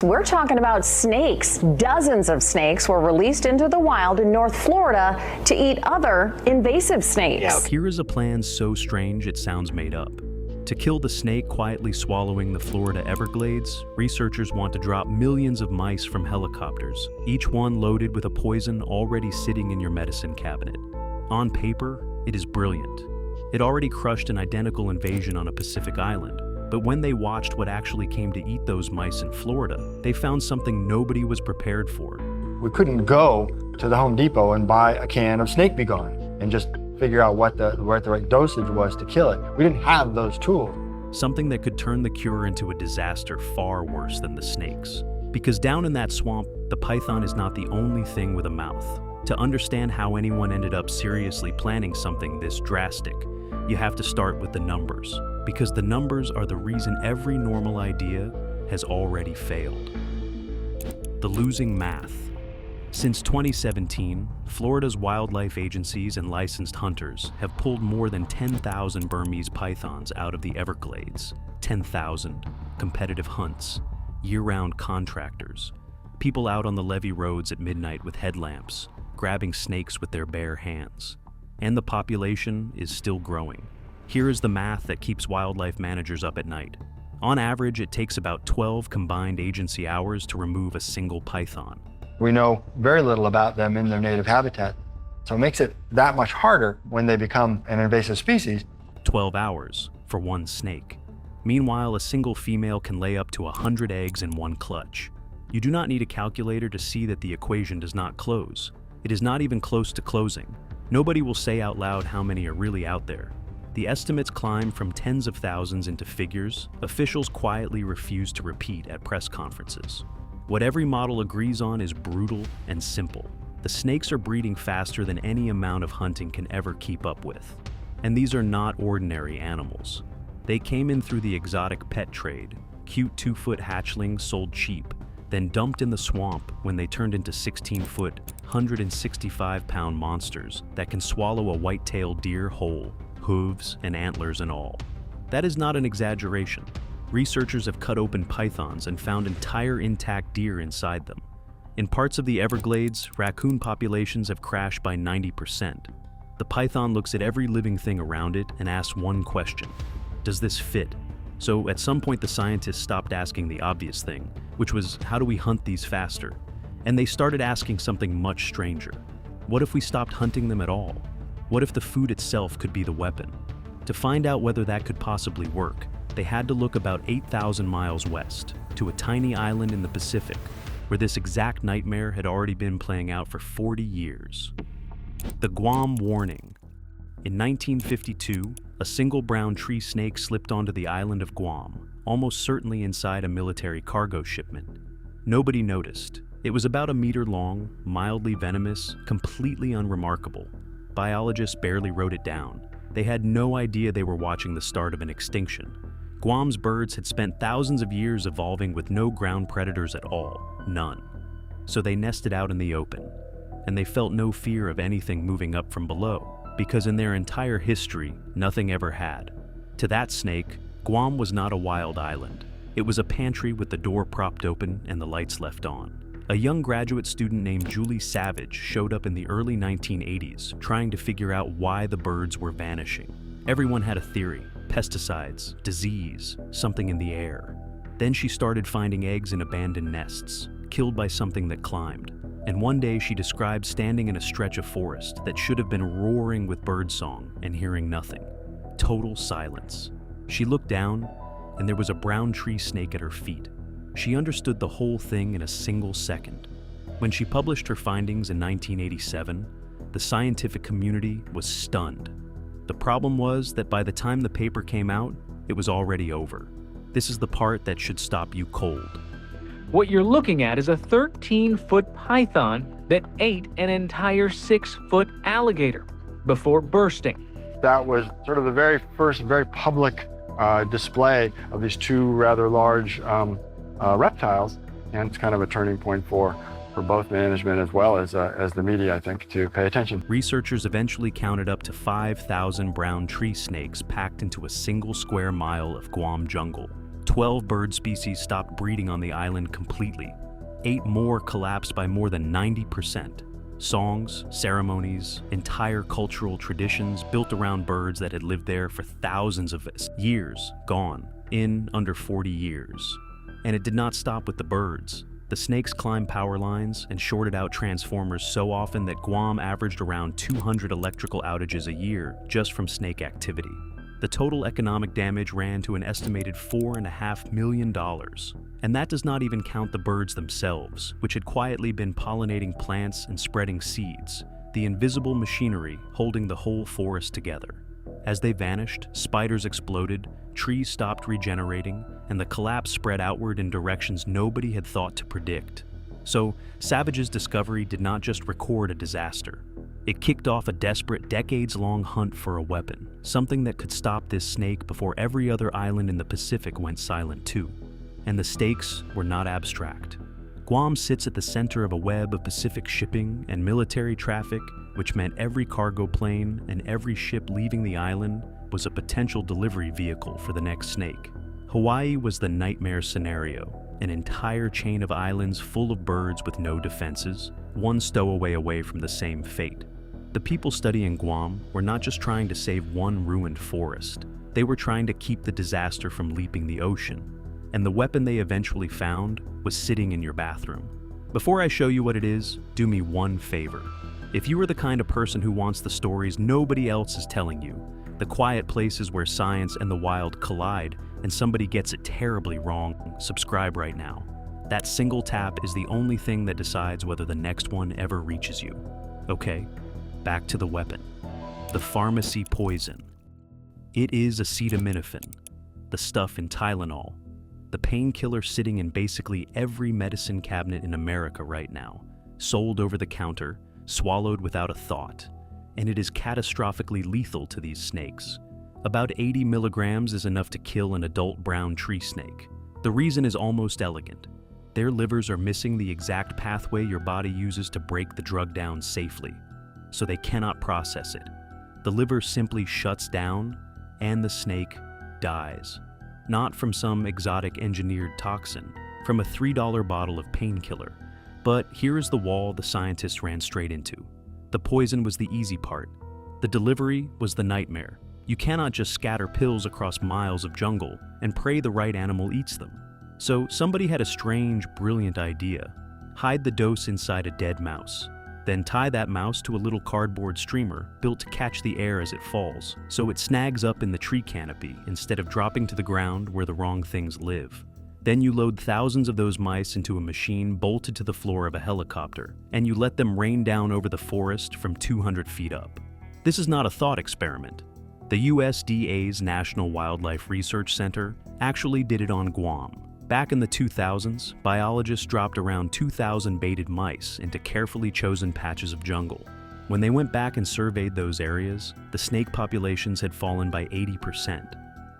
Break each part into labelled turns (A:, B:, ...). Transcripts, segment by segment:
A: We're talking about snakes. Dozens of snakes were released into the wild in North Florida to eat other invasive snakes.
B: Here is a plan so strange it sounds made up. To kill the snake quietly swallowing the Florida Everglades, researchers want to drop millions of mice from helicopters, each one loaded with a poison already sitting in your medicine cabinet. On paper, it is brilliant. It already crushed an identical invasion on a Pacific island. But when they watched what actually came to eat those mice in Florida, they found something nobody was prepared for.
C: We couldn't go to the Home Depot and buy a can of Snake Begone and just figure out what the right dosage was to kill it. We didn't have those tools.
B: Something that could turn the cure into a disaster far worse than the snakes. Because down in that swamp, the python is not the only thing with a mouth. To understand how anyone ended up seriously planning something this drastic, you have to start with the numbers. Because the numbers are the reason every normal idea has already failed. The losing math. Since 2017, Florida's wildlife agencies and licensed hunters have pulled more than 10,000 Burmese pythons out of the Everglades. 10,000 competitive hunts, year-round contractors, people out on the levee roads at midnight with headlamps, grabbing snakes with their bare hands. And the population is still growing. Here is the math that keeps wildlife managers up at night. On average, it takes about 12 combined agency hours to remove a single python.
C: We know very little about them in their native habitat, so it makes it that much harder when they become an invasive species.
B: 12 hours for one snake. Meanwhile, a single female can lay up to 100 eggs in one clutch. You do not need a calculator to see that the equation does not close. It is not even close to closing. Nobody will say out loud how many are really out there. The estimates climb from tens of thousands into figures officials quietly refuse to repeat at press conferences. What every model agrees on is brutal and simple. The snakes are breeding faster than any amount of hunting can ever keep up with. And these are not ordinary animals. They came in through the exotic pet trade, cute 2-foot hatchlings sold cheap, then dumped in the swamp when they turned into 16-foot, 165-pound monsters that can swallow a white-tailed deer whole, hooves and antlers and all. That is not an exaggeration. Researchers have cut open pythons and found entire intact deer inside them. In parts of the Everglades, raccoon populations have crashed by 90%. The python looks at every living thing around it and asks one question: does this fit? So at some point the scientists stopped asking the obvious thing, which was, how do we hunt these faster? And they started asking something much stranger. What if we stopped hunting them at all? What if the food itself could be the weapon? To find out whether that could possibly work, they had to look about 8,000 miles west, to a tiny island in the Pacific, where this exact nightmare had already been playing out for 40 years. The Guam warning. In 1952, a single brown tree snake slipped onto the island of Guam, almost certainly inside a military cargo shipment. Nobody noticed. It was about a meter long, mildly venomous, completely unremarkable. Biologists barely wrote it down. They had no idea they were watching the start of an extinction. Guam's birds had spent thousands of years evolving with no ground predators at all, none. So they nested out in the open, and they felt no fear of anything moving up from below, because in their entire history, nothing ever had. To that snake, Guam was not a wild island. It was a pantry with the door propped open and the lights left on. A young graduate student named Julie Savage showed up in the early 1980s, trying to figure out why the birds were vanishing. Everyone had a theory: pesticides, disease, something in the air. Then she started finding eggs in abandoned nests, killed by something that climbed. And one day she described standing in a stretch of forest that should have been roaring with birdsong and hearing nothing. Total silence. She looked down, and there was a brown tree snake at her feet. She understood the whole thing in a single second. When she published her findings in 1987, the scientific community was stunned. The problem was that by the time the paper came out, it was already over. This is the part that should stop you cold.
D: What you're looking at is a 13-foot python that ate an entire 6-foot alligator before bursting.
C: That was sort of the very first, very public display of these two rather large reptiles, and it's kind of a turning point for both management as well as the media, I think, to pay attention.
B: Researchers eventually counted up to 5,000 brown tree snakes packed into a single square mile of Guam jungle. 12 bird species stopped breeding on the island completely. 8 more collapsed by more than 90%. Songs, ceremonies, entire cultural traditions built around birds that had lived there for thousands of years gone in under 40 years. And it did not stop with the birds. The snakes climbed power lines and shorted out transformers so often that Guam averaged around 200 electrical outages a year just from snake activity. The total economic damage ran to an estimated $4.5 million. And that does not even count the birds themselves, which had quietly been pollinating plants and spreading seeds, the invisible machinery holding the whole forest together. As they vanished, spiders exploded, trees stopped regenerating, and the collapse spread outward in directions nobody had thought to predict. So, Savage's discovery did not just record a disaster. It kicked off a desperate, decades-long hunt for a weapon, something that could stop this snake before every other island in the Pacific went silent too. And the stakes were not abstract. Guam sits at the center of a web of Pacific shipping and military traffic, which meant every cargo plane and every ship leaving the island was a potential delivery vehicle for the next snake. Hawaii was the nightmare scenario, an entire chain of islands full of birds with no defenses, one stowaway away from the same fate. The people studying Guam were not just trying to save one ruined forest, they were trying to keep the disaster from leaping the ocean. And the weapon they eventually found was sitting in your bathroom. Before I show you what it is, do me one favor. If you are the kind of person who wants the stories nobody else is telling you, the quiet places where science and the wild collide and somebody gets it terribly wrong, subscribe right now. That single tap is the only thing that decides whether the next one ever reaches you. Okay, back to the weapon. The pharmacy poison. It is acetaminophen, the stuff in Tylenol, the painkiller sitting in basically every medicine cabinet in America right now, sold over the counter, swallowed without a thought, and it is catastrophically lethal to these snakes. About 80 milligrams is enough to kill an adult brown tree snake. The reason is almost elegant. Their livers are missing the exact pathway your body uses to break the drug down safely, so they cannot process it. The liver simply shuts down, and the snake dies. Not from some exotic engineered toxin, from a $3 bottle of painkiller. But here is the wall the scientists ran straight into. The poison was the easy part. The delivery was the nightmare. You cannot just scatter pills across miles of jungle and pray the right animal eats them. So somebody had a strange, brilliant idea. Hide the dose inside a dead mouse. Then tie that mouse to a little cardboard streamer built to catch the air as it falls, so it snags up in the tree canopy instead of dropping to the ground where the wrong things live. Then you load thousands of those mice into a machine bolted to the floor of a helicopter, and you let them rain down over the forest from 200 feet up. This is not a thought experiment. The USDA's National Wildlife Research Center actually did it on Guam. Back in the 2000s, biologists dropped around 2,000 baited mice into carefully chosen patches of jungle. When they went back and surveyed those areas, the snake populations had fallen by 80%.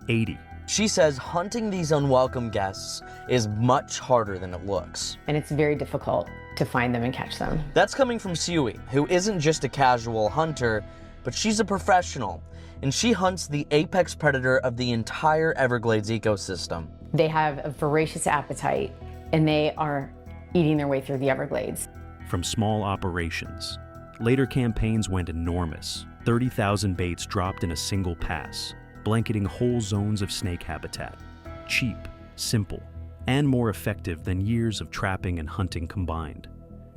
B: 80.
E: She says hunting these unwelcome guests is much harder than it looks.
F: And it's very difficult to find them and catch them.
E: That's coming from Sui, who isn't just a casual hunter, but she's a professional, and she hunts the apex predator of the entire Everglades ecosystem.
F: They have a voracious appetite, and they are eating their way through the Everglades.
B: From small operations, later campaigns went enormous. 30,000 baits dropped in a single pass, blanketing whole zones of snake habitat. Cheap, simple, and more effective than years of trapping and hunting combined.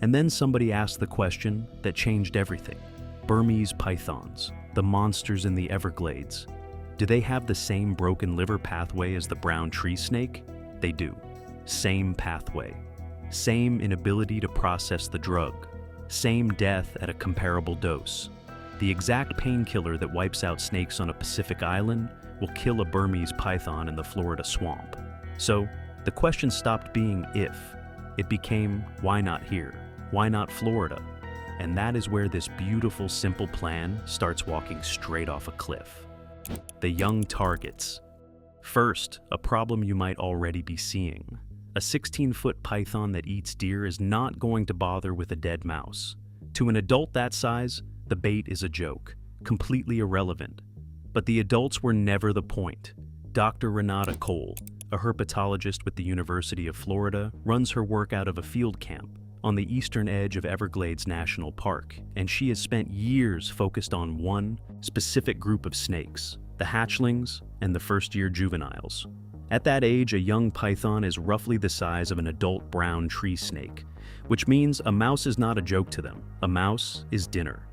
B: And then somebody asked the question that changed everything. Burmese pythons, the monsters in the Everglades. Do they have the same broken liver pathway as the brown tree snake? They do. Same pathway. Same inability to process the drug. Same death at a comparable dose. The exact painkiller that wipes out snakes on a Pacific island will kill a Burmese python in the Florida swamp. So, the question stopped being if. It became, why not here? Why not Florida? And that is where this beautiful, simple plan starts walking straight off a cliff. The young targets. First, a problem you might already be seeing. A 16-foot python that eats deer is not going to bother with a dead mouse. To an adult that size, the bait is a joke, completely irrelevant. But the adults were never the point. Dr. Renata Cole, a herpetologist with the University of Florida, runs her work out of a field camp on the eastern edge of Everglades National Park, and she has spent years focused on one specific group of snakes, the hatchlings and the first-year juveniles. At that age, a young python is roughly the size of an adult brown tree snake, which means a mouse is not a joke to them. A mouse is dinner.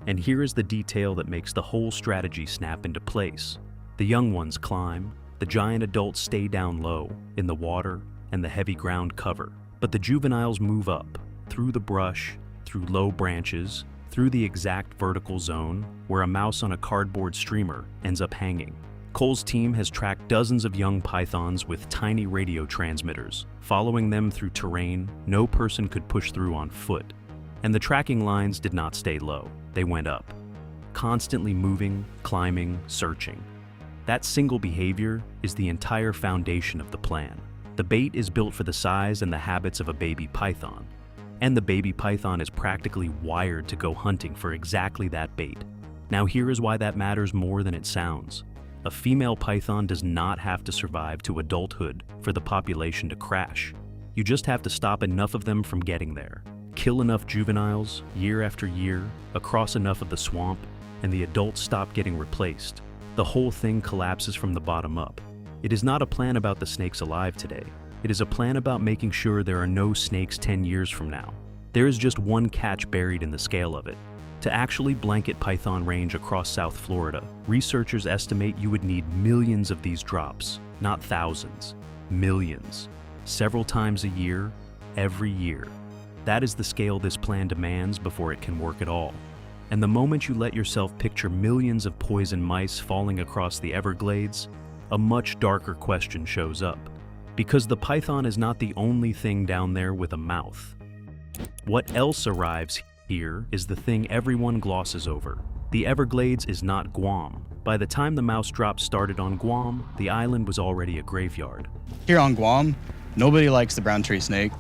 B: And here is the detail that makes the whole strategy snap into place. The young ones climb, the giant adults stay down low, in the water and the heavy ground cover. But the juveniles move up, through the brush, through low branches, through the exact vertical zone where a mouse on a cardboard streamer ends up hanging. Cole's team has tracked dozens of young pythons with tiny radio transmitters, following them through terrain no person could push through on foot. And the tracking lines did not stay low, they went up. Constantly moving, climbing, searching. That single behavior is the entire foundation of the plan. The bait is built for the size and the habits of a baby python. And the baby python is practically wired to go hunting for exactly that bait. Now here is why that matters more than it sounds. A female python does not have to survive to adulthood for the population to crash. You just have to stop enough of them from getting there. Kill enough juveniles, year after year, across enough of the swamp, and the adults stop getting replaced. The whole thing collapses from the bottom up. It is not a plan about the snakes alive today. It is a plan about making sure there are no snakes 10 years from now. There is just one catch buried in the scale of it. To actually blanket python range across South Florida, researchers estimate you would need millions of these drops, not thousands, millions, several times a year, every year. That is the scale this plan demands before it can work at all. And the moment you let yourself picture millions of poison mice falling across the Everglades, a much darker question shows up. Because the python is not the only thing down there with a mouth. What else arrives here is the thing everyone glosses over. The Everglades is not Guam. By the time the mouse drop started on Guam, the island was already a graveyard.
G: Here on Guam, nobody likes the brown tree snake.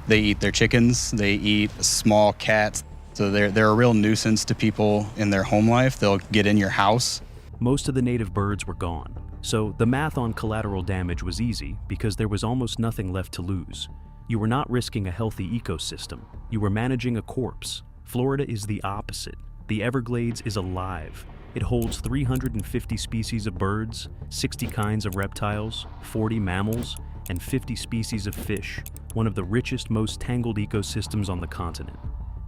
G: They eat their chickens, they eat small cats, so they're a real nuisance to people in their home life. They'll get in your house.
B: Most of the native birds were gone. So the math on collateral damage was easy because there was almost nothing left to lose. You were not risking a healthy ecosystem. You were managing a corpse. Florida is the opposite. The Everglades is alive. It holds 350 species of birds, 60 kinds of reptiles, 40 mammals, and 50 species of fish, one of the richest, most tangled ecosystems on the continent.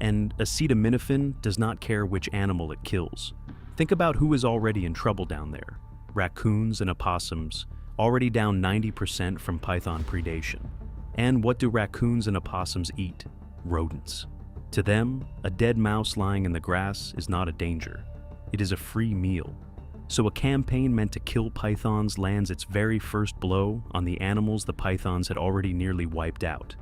B: And acetaminophen does not care which animal it kills. Think about who is already in trouble down there. Raccoons and opossums, already down 90% from python predation. And what do raccoons and opossums eat? Rodents. To them, a dead mouse lying in the grass is not a danger. It is a free meal. So a campaign meant to kill pythons lands its very first blow on the animals the pythons had already nearly wiped out.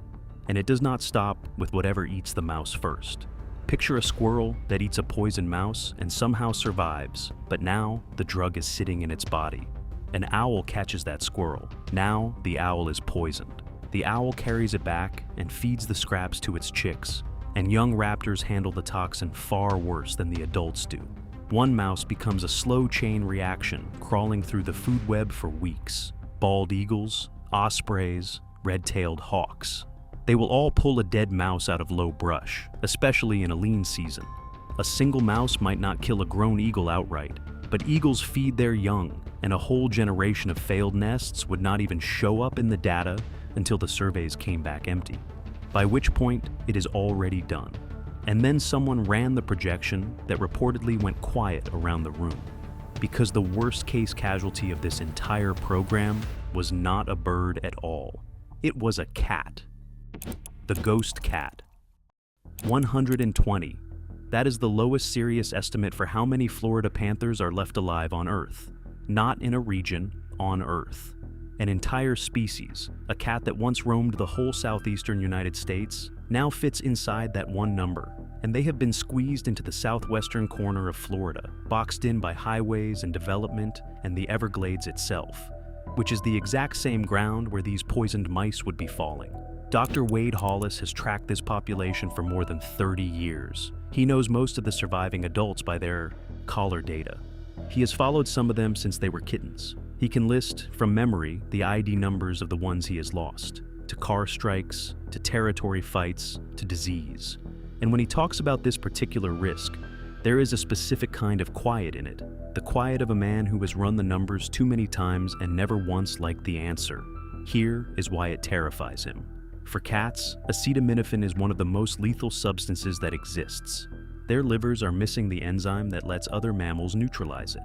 B: And it does not stop with whatever eats the mouse first. Picture a squirrel that eats a poisoned mouse and somehow survives, but now the drug is sitting in its body. An owl catches that squirrel. Now the owl is poisoned. The owl carries it back and feeds the scraps to its chicks, and young raptors handle the toxin far worse than the adults do. One mouse becomes a slow chain reaction, crawling through the food web for weeks. Bald eagles, ospreys, red-tailed hawks. They will all pull a dead mouse out of low brush, especially in a lean season. A single mouse might not kill a grown eagle outright, but eagles feed their young, and a whole generation of failed nests would not even show up in the data until the surveys came back empty, by which point it is already done. And then someone ran the projection that reportedly went quiet around the room, because the worst-case casualty of this entire program was not a bird at all. It was a cat. The ghost cat. 120. That is the lowest serious estimate for how many Florida panthers are left alive on Earth. Not in a region, on Earth. An entire species, a cat that once roamed the whole southeastern United States, now fits inside that one number, and they have been squeezed into the southwestern corner of Florida, boxed in by highways and development and the Everglades itself, which is the exact same ground where these poisoned mice would be falling. Dr. Wade Hollis has tracked this population for more than 30 years. He knows most of the surviving adults by their collar data. He has followed some of them since they were kittens. He can list, from memory, the ID numbers of the ones he has lost, to car strikes, to territory fights, to disease. And when he talks about this particular risk, there is a specific kind of quiet in it, the quiet of a man who has run the numbers too many times and never once liked the answer. Here is why it terrifies him. For cats, acetaminophen is one of the most lethal substances that exists. Their livers are missing the enzyme that lets other mammals neutralize it.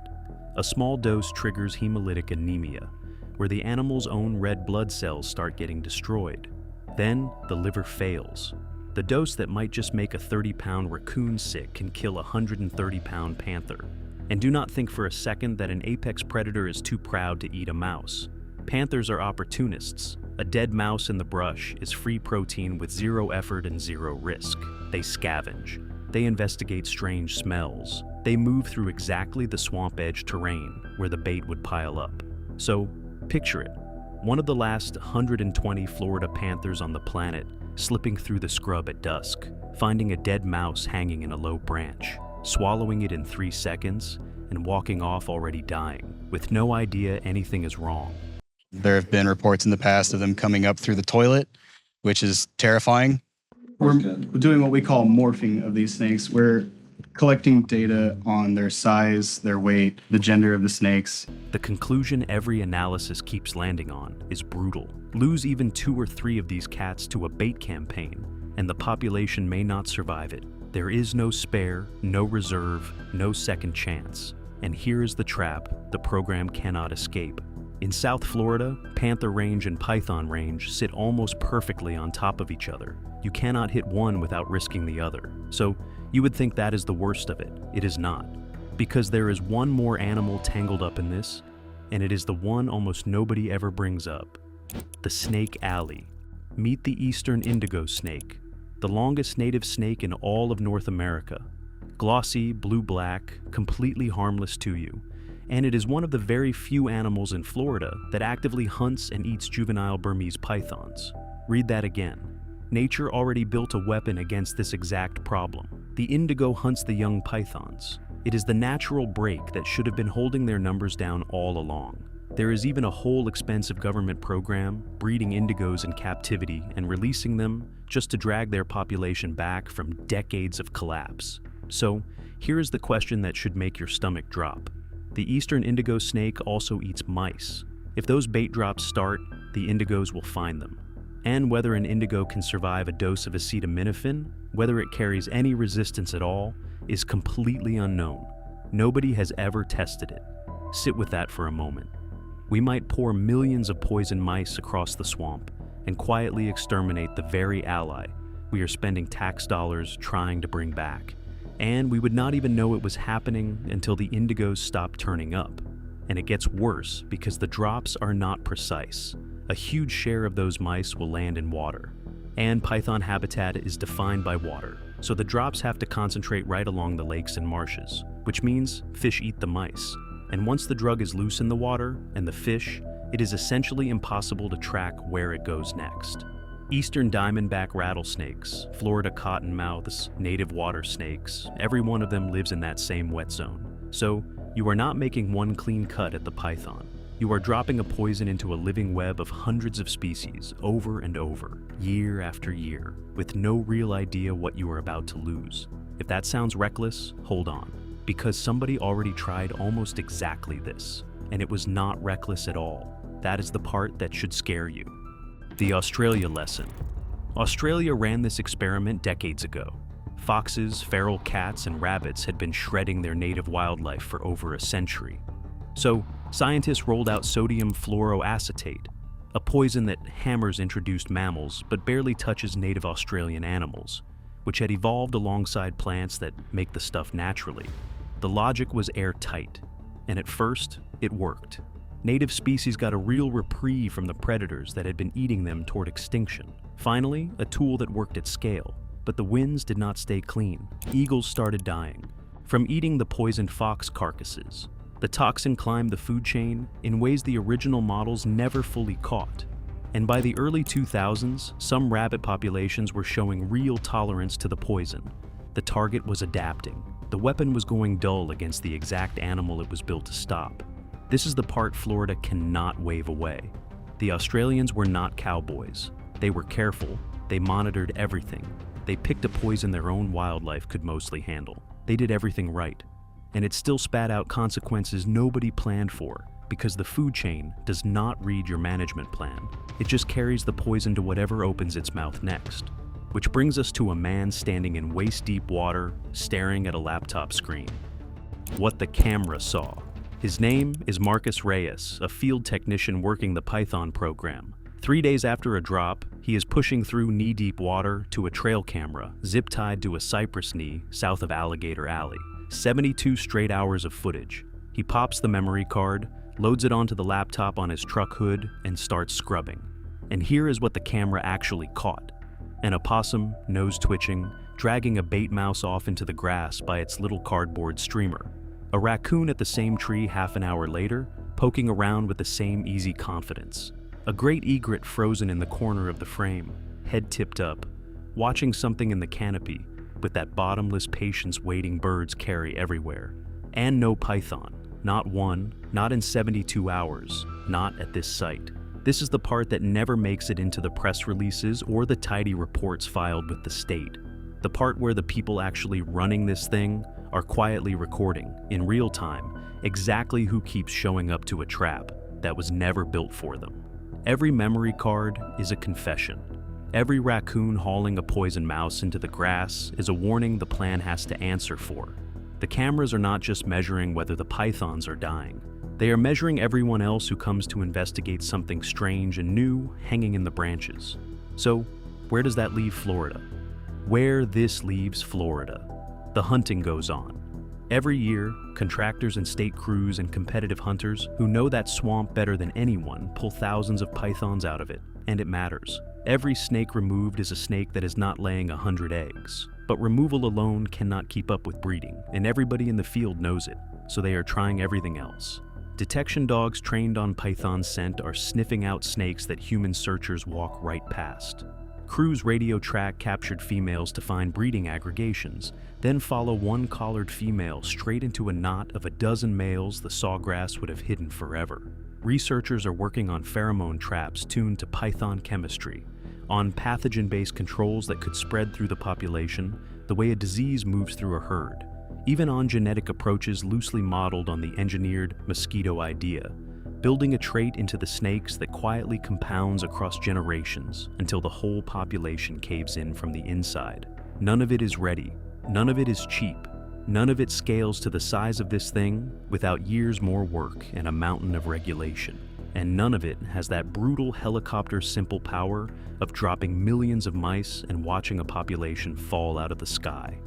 B: A small dose triggers hemolytic anemia, where the animal's own red blood cells start getting destroyed. Then, the liver fails. The dose that might just make a 30-pound raccoon sick can kill a 130-pound panther. And do not think for a second that an apex predator is too proud to eat a mouse. Panthers are opportunists. A dead mouse in the brush is free protein with zero effort and zero risk. They scavenge. They investigate strange smells. They move through exactly the swamp edge terrain where the bait would pile up. So, picture it. One of the last 120 Florida panthers on the planet slipping through the scrub at dusk, finding a dead mouse hanging in a low branch, swallowing it in 3 seconds, and walking off already dying, with no idea anything is wrong.
G: There have been reports in the past of them coming up through the toilet, which is terrifying. We're doing what we call morphing of these snakes. We're collecting data on their size, their weight, the gender of the snakes.
B: The conclusion every analysis keeps landing on is brutal. Lose even 2 or 3 of these cats to a bait campaign, and the population may not survive it. There is no spare, no reserve, no second chance. And here is the trap the program cannot escape. In South Florida, panther range and python range sit almost perfectly on top of each other. You cannot hit one without risking the other. So you would think that is the worst of it. It is not. Because there is one more animal tangled up in this, and it is the one almost nobody ever brings up. The snake alley. Meet the eastern indigo snake, the longest native snake in all of North America. Glossy, blue-black, completely harmless to you. And it is one of the very few animals in Florida that actively hunts and eats juvenile Burmese pythons. Read that again. Nature already built a weapon against this exact problem. The indigo hunts the young pythons. It is the natural break that should have been holding their numbers down all along. There is even a whole expensive government program breeding indigos in captivity and releasing them just to drag their population back from decades of collapse. So, here is the question that should make your stomach drop. The eastern indigo snake also eats mice. If those bait drops start, the indigos will find them. And whether an indigo can survive a dose of acetaminophen, whether it carries any resistance at all, is completely unknown. Nobody has ever tested it. Sit with that for a moment. We might pour millions of poison mice across the swamp and quietly exterminate the very ally we are spending tax dollars trying to bring back. And we would not even know it was happening until the indigos stop turning up. And it gets worse because the drops are not precise. A huge share of those mice will land in water. And python habitat is defined by water, so the drops have to concentrate right along the lakes and marshes, which means fish eat the mice. And once the drug is loose in the water and the fish, it is essentially impossible to track where it goes next. Eastern diamondback rattlesnakes, Florida cottonmouths, native water snakes, every one of them lives in that same wet zone. So, you are not making one clean cut at the python. You are dropping a poison into a living web of hundreds of species over and over, year after year, with no real idea what you are about to lose. If that sounds reckless, hold on, because somebody already tried almost exactly this, and it was not reckless at all. That is the part that should scare you. The Australia lesson. Australia ran this experiment decades ago. Foxes, feral cats, and rabbits had been shredding their native wildlife for over a century. So, scientists rolled out sodium fluoroacetate, a poison that hammers introduced mammals but barely touches native Australian animals, which had evolved alongside plants that make the stuff naturally. The logic was airtight, and at first, it worked. Native species got a real reprieve from the predators that had been eating them toward extinction. Finally, a tool that worked at scale. But the winds did not stay clean. Eagles started dying from eating the poisoned fox carcasses. The toxin climbed the food chain in ways the original models never fully caught. And by the early 2000s, some rabbit populations were showing real tolerance to the poison. The target was adapting. The weapon was going dull against the exact animal it was built to stop. This is the part Florida cannot wave away. The Australians were not cowboys. They were careful. They monitored everything. They picked a poison their own wildlife could mostly handle. They did everything right. And it still spat out consequences nobody planned for, because the food chain does not read your management plan. It just carries the poison to whatever opens its mouth next. Which brings us to a man standing in waist-deep water, staring at a laptop screen. What the camera saw. His name is Marcus Reyes, a field technician working the Python program. 3 days after a drop, he is pushing through knee-deep water to a trail camera, zip-tied to a cypress knee south of Alligator Alley. 72 straight hours of footage. He pops the memory card, loads it onto the laptop on his truck hood, and starts scrubbing. And here is what the camera actually caught. An opossum, nose twitching, dragging a bait mouse off into the grass by its little cardboard streamer. A raccoon at the same tree half an hour later, poking around with the same easy confidence. A great egret frozen in the corner of the frame, head tipped up, watching something in the canopy with that bottomless patience waiting birds carry everywhere. And no python. Not one, not in 72 hours, not at this site. This is the part that never makes it into the press releases or the tidy reports filed with the state. The part where the people actually running this thing are quietly recording, in real time, exactly who keeps showing up to a trap that was never built for them. Every memory card is a confession. Every raccoon hauling a poison mouse into the grass is a warning the plan has to answer for. The cameras are not just measuring whether the pythons are dying. They are measuring everyone else who comes to investigate something strange and new hanging in the branches. So, where does that leave Florida? Where this leaves Florida. The hunting goes on. Every year, contractors and state crews and competitive hunters who know that swamp better than anyone pull thousands of pythons out of it, and it matters. Every snake removed is a snake that is not laying 100 eggs. But removal alone cannot keep up with breeding, and everybody in the field knows it, so they are trying everything else. Detection dogs trained on python scent are sniffing out snakes that human searchers walk right past. Crews radio track captured females to find breeding aggregations, then follow one collared female straight into a knot of a dozen males the sawgrass would have hidden forever. Researchers are working on pheromone traps tuned to python chemistry, on pathogen-based controls that could spread through the population the way a disease moves through a herd, even on genetic approaches loosely modeled on the engineered mosquito idea, building a trait into the snakes that quietly compounds across generations until the whole population caves in from the inside. None of it is ready, none of it is cheap, none of it scales to the size of this thing without years more work and a mountain of regulation. And none of it has that brutal helicopter simple power of dropping millions of mice and watching a population fall out of the sky.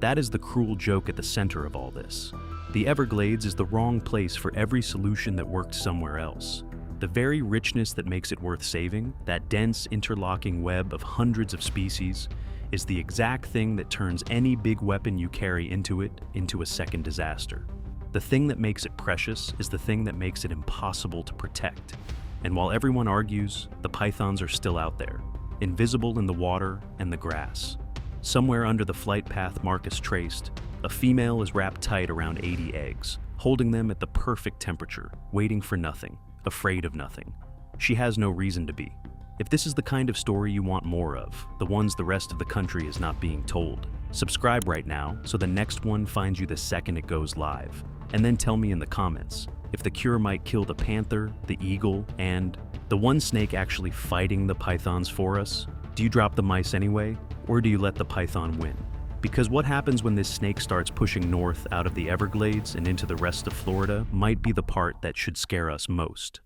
B: That is the cruel joke at the center of all this. The Everglades is the wrong place for every solution that worked somewhere else. The very richness that makes it worth saving, that dense interlocking web of hundreds of species, is the exact thing that turns any big weapon you carry into it into a second disaster. The thing that makes it precious is the thing that makes it impossible to protect. And while everyone argues, the pythons are still out there, invisible in the water and the grass. Somewhere under the flight path Marcus traced, a female is wrapped tight around 80 eggs, holding them at the perfect temperature, waiting for nothing, afraid of nothing. She has no reason to be. If this is the kind of story you want more of, the ones the rest of the country is not being told, subscribe right now so the next one finds you the second it goes live. And then tell me in the comments if the cure might kill the panther, the eagle, and the one snake actually fighting the pythons for us. Do you drop the mice anyway, or do you let the python win? Because what happens when this snake starts pushing north out of the Everglades and into the rest of Florida might be the part that should scare us most.